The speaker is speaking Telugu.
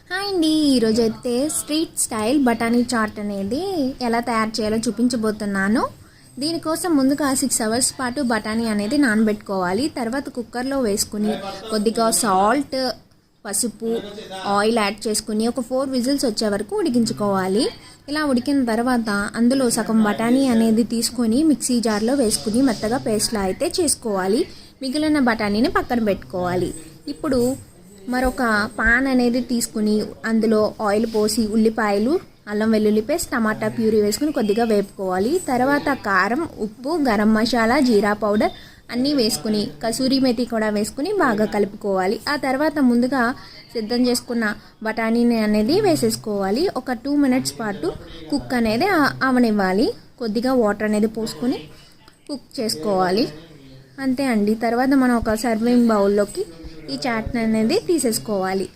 హాయ్ అండి, ఈరోజైతే స్ట్రీట్ స్టైల్ బఠానీ చాట్ అనేది ఎలా తయారు చేయాలో చూపించబోతున్నాను. దీనికోసం ముందుగా 6 అవర్స్ పాటు బఠానీ అనేది నానబెట్టుకోవాలి. తర్వాత కుక్కర్లో వేసుకుని కొద్దిగా సాల్ట్, పసుపు, ఆయిల్ యాడ్ చేసుకుని ఒక 4 విజిల్స్ వచ్చే వరకు ఉడికించుకోవాలి. ఇలా ఉడికిన తర్వాత అందులో సగం బఠానీ అనేది తీసుకొని మిక్సీ జార్లో వేసుకుని మెత్తగా పేస్ట్లా అయితే చేసుకోవాలి. మిగిలిన బఠానీని పక్కన పెట్టుకోవాలి. ఇప్పుడు మరొక పాన్ అనేది తీసుకుని అందులో ఆయిల్ పోసి ఉల్లిపాయలు, అల్లం వెల్లుల్లి పేస్ట్, టమాటా ప్యూరీ వేసుకుని కొద్దిగా వేపుకోవాలి. తర్వాత కారం, ఉప్పు, గరం మసాలా, జీరా పౌడర్ అన్నీ వేసుకుని కసూరి మెతి కూడా వేసుకుని బాగా కలుపుకోవాలి. ఆ తర్వాత ముందుగా సిద్ధం చేసుకున్న బఠానీని అనేది వేసేసుకోవాలి. ఒక 2 మినిట్స్ పాటు కుక్ అనేది అవనివ్వాలి. కొద్దిగా వాటర్ అనేది పోసుకొని కుక్ చేసుకోవాలి. అంతే అండి. తర్వాత మనం ఒక సర్వింగ్ బౌల్లోకి ఈ చాట్ని అనేది తీసేసుకున్న